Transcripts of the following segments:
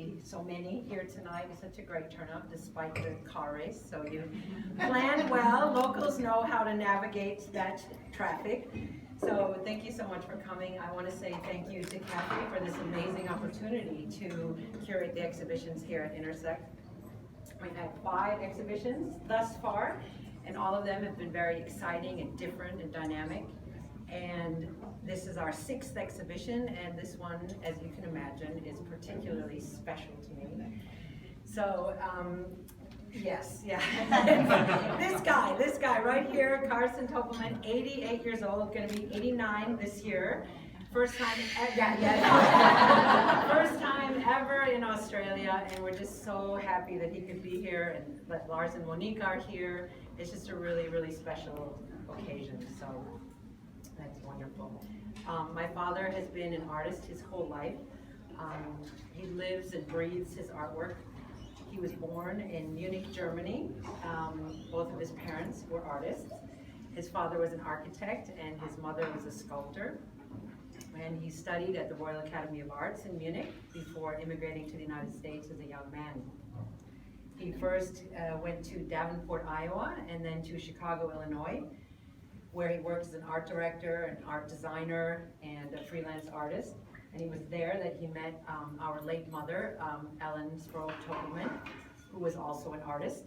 see so many here tonight. It's such a great turnout despite the car race. So you planned well. Locals know how to navigate that traffic. So thank you so much for coming. I want to say thank you to Kathy for this amazing opportunity to curate the exhibitions here at Intersect. We've had 5 exhibitions thus far, and all of them have been very exciting and different and dynamic. And this is our 6th exhibition, and this one, as you can imagine, is particularly special to me. So, yes, yeah. this guy right here, Karsten Topelmann, 88 years old, going to be 89 this year. First time, first time ever in Australia, and we're just so happy that he could be here, and that Lars and Monique are here. It's just a really, really special occasion, so that's wonderful. My father has been an artist his whole life. He lives and breathes his artwork. He was born in Munich, Germany. Both of his parents were artists. His father was an architect, and his mother was a sculptor. And he studied at the Royal Academy of Arts in Munich before immigrating to the United States as a young man. He first went to Davenport, Iowa, and then to Chicago, Illinois, where he worked as an art director, an art designer, and a freelance artist. And he was there that he met our late mother, Ellen Topelmann, who was also an artist.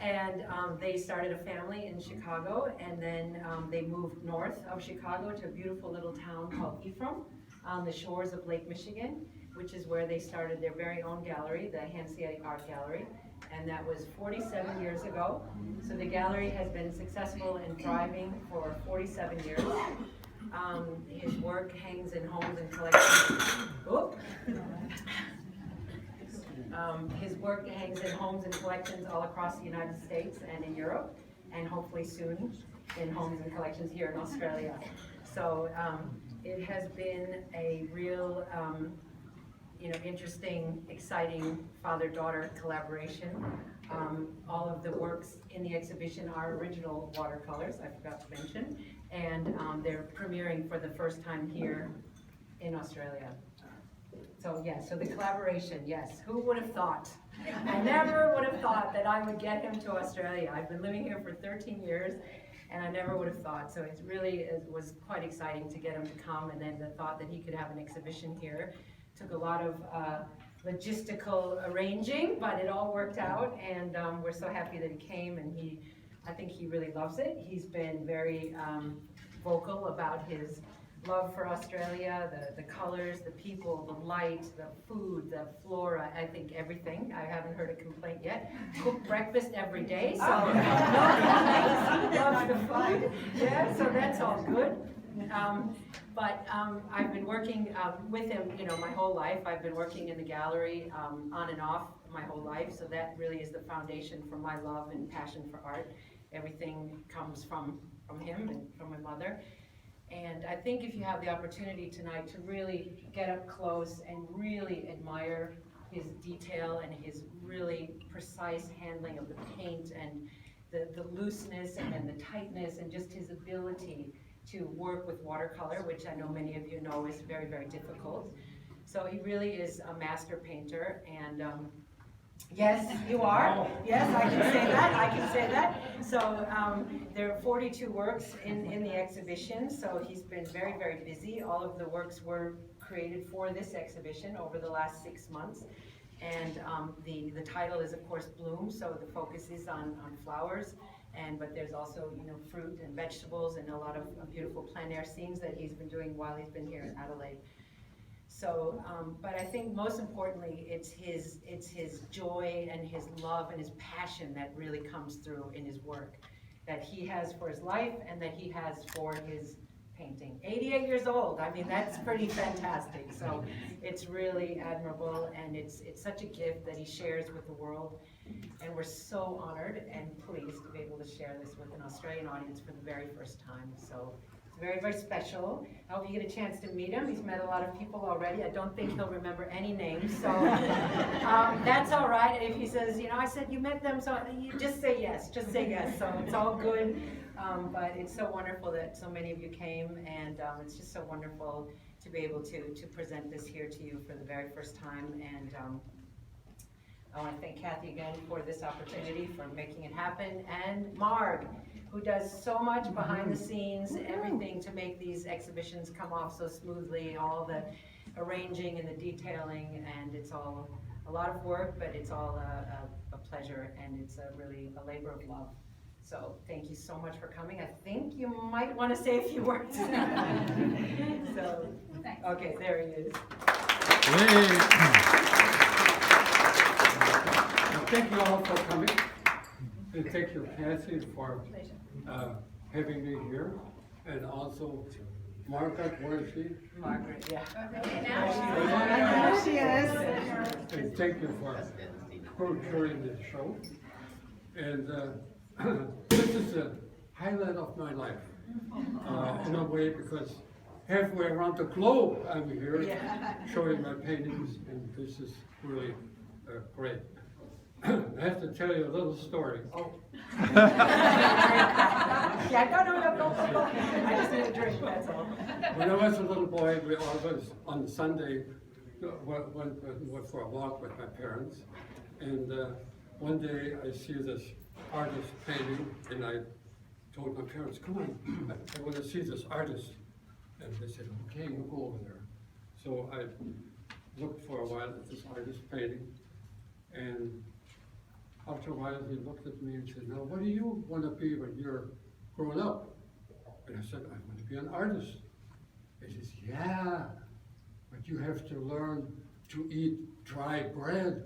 And they started a family in Chicago, and then they moved north of Chicago to a beautiful little town called Ephraim on the shores of Lake Michigan, which is where they started their very own gallery, the Hanseatic Art Gallery, and that was 47 years ago. So the gallery has been successful and thriving for 47 years. His work hangs in homes and collections. His work hangs in homes and collections all across the United States and in Europe, and hopefully soon in homes and collections here in Australia. So it has been a real, interesting, exciting father-daughter collaboration. All of the works in the exhibition are original watercolors, I forgot to mention, and they're premiering for the first time here in Australia. So yes, so the collaboration, yes. Who would have thought? I never would have thought that I would get him to Australia. I've been living here for 13 years, and I never would have thought. So it was quite exciting to get him to come, and then the thought that he could have an exhibition here took a lot of logistical arranging, but it all worked out, and we're so happy that he came, and I think he really loves it. He's been very vocal about his love for Australia, the colors, the people, the light, the food, the flora, I think everything. I haven't heard a complaint yet. Cook breakfast every day, so he loves the food. Yeah, so that's all good. But I've been working with him, my whole life. I've been working in the gallery on and off my whole life, so that really is the foundation for my love and passion for art. Everything comes from him and from my mother. And I think if you have the opportunity tonight to really get up close and really admire his detail and his really precise handling of the paint and the looseness and then the tightness and just his ability to work with watercolor, which I know many of you know is very, very difficult. So he really is a master painter, and yes, you are. Yes, I can say that. So there are 42 works in the exhibition, so he's been very, very busy. All of the works were created for this exhibition over the last 6 months. And the title is, of course, Bloom, so the focus is on flowers. But there's also, fruit and vegetables and a lot of beautiful plein air scenes that he's been doing while he's been here in Adelaide. So, but I think most importantly, it's his joy and his love and his passion that really comes through in his work, that he has for his life and that he has for his painting. 88 years old, I mean, that's pretty fantastic. So it's really admirable, and it's such a gift that he shares with the world. And we're so honored and pleased to be able to share this with an Australian audience for the very first time. So it's very, very special. I hope you get a chance to meet him. He's met a lot of people already. I don't think he'll remember any names, so that's all right. If he says, I said you met them, so you just say yes, so it's all good. But it's so wonderful that so many of you came, and it's just so wonderful to be able to present this here to you for the very first time. And I want to thank Kathy again for this opportunity, for making it happen, and Marg, who does so much behind the scenes, everything to make these exhibitions come off so smoothly, all the arranging and the detailing, and it's all a lot of work, but it's all a pleasure, and it's really a labor of love. So thank you so much for coming. I think you might want to say a few words. So, okay, there he is. Thank you all for coming, and thank you, Kathy, for having me here, and also Margaret, where is she? Margaret, yeah. There she is. And thank you for procuring this show. And this is a highlight of my life, in a way, because halfway around the globe I'm here showing my paintings, and this is really great. I have to tell you a little story. Oh. Yeah, no. I just need a drink, that's all. When I was a little boy, we always, on Sunday, went for a walk with my parents. And one day I see this artist painting, and I told my parents, come on, I want to see this artist. And they said, okay, you go over there. So I looked for a while at this artist painting, and after a while he looked at me and said, now what do you want to be when you're grown up? And I said, I want to be an artist. He says, yeah, but you have to learn to eat dry bread.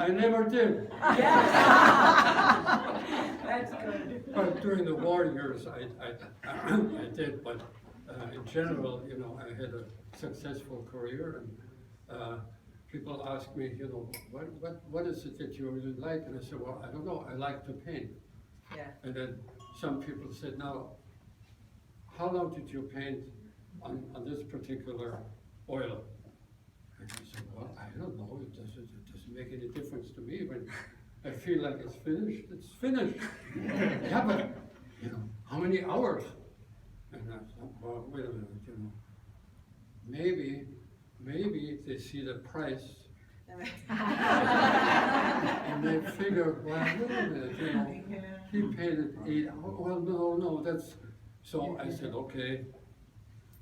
I never did. That's good. But during the war years, I did, but in general, you know, I had a successful career, and people ask me, you know, what is it that you really like? And I said, well, I don't know, I like to paint. Yeah. And then some people said, now, how long did you paint on this particular oil? And I said, well, I don't know, it doesn't make any difference to me. When I feel like it's finished, it's finished. Yeah, but, you know, how many hours? And I thought, well, wait a minute, you know, maybe they see the price and they figure, well, wait a minute, you know, he painted 8 hours. Well, no, that's, so I said, okay,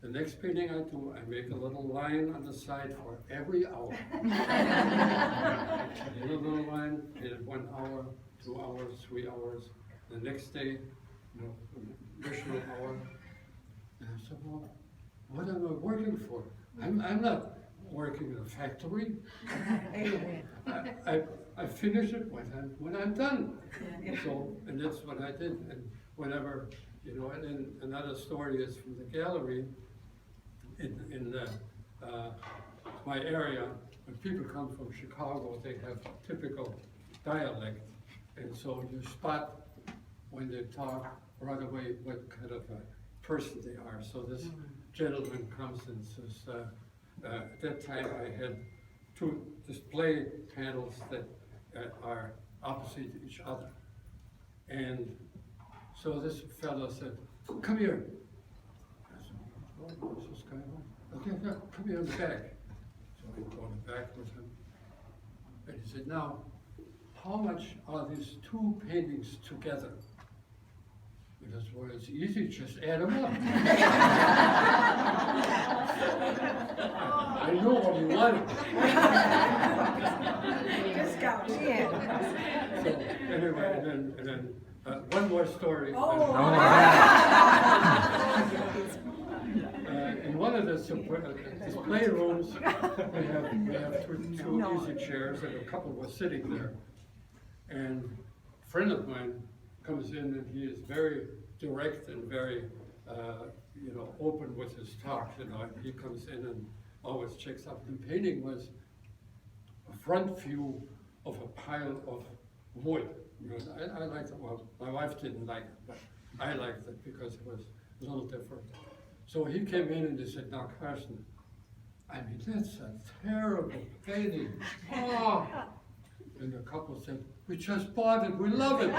the next painting I do, I make a little line on the side for every hour. I did a little line, did it 1 hour, 2 hours, 3 hours. The next day, you know, additional hour. And I said, well, what am I working for? I'm not working in a factory. I finish it when I'm done. So, and that's what I did. And whenever, you know, and then another story is from the gallery in my area. When people come from Chicago, they have typical dialect, and so you spot when they talk right away what kind of a person they are. So this gentleman comes and says, at that time I had 2 display panels that are opposite each other. And so this fellow said, come here. I said, oh, what's this guy want? Okay, yeah, come here in the back. So I go in the back with him. And he said, now, how much are these 2 paintings together? And I said, well, it's easy, just add them up. I know what he wanted. Discount, yeah. So anyway, and then one more story. In one of the display rooms, we have two easy chairs, and a couple were sitting there. And a friend of mine comes in, and he is very direct and very, open with his talk. You know, he comes in and always checks up. The painting was a front view of a pile of wood. Because I liked it. Well, my wife didn't like it, but I liked it because it was a little different. So he came in and he said, now Karsten, I mean, that's a terrible painting. Oh. And the couple said, we just bought it, we love it.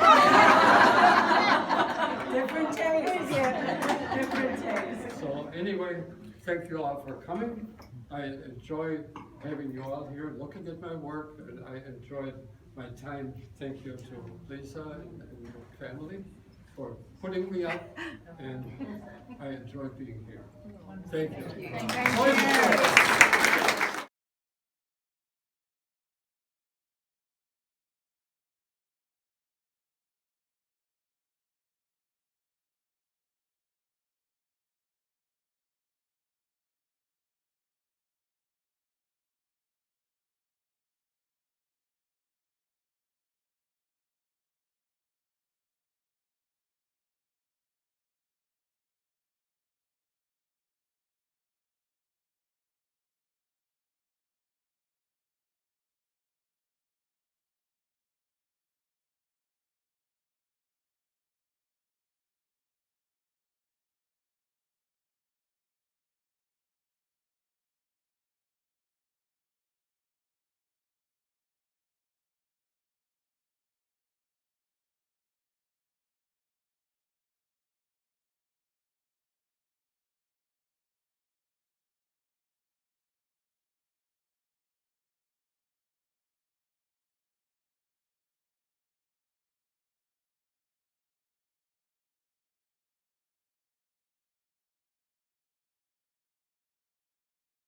Different tastes, yeah. Different tastes. So anyway, thank you all for coming. I enjoy having you all here, looking at my work, and I enjoyed my time. Thank you to Lisa and your family for putting me up, and I enjoyed being here. Thank you. Thank you.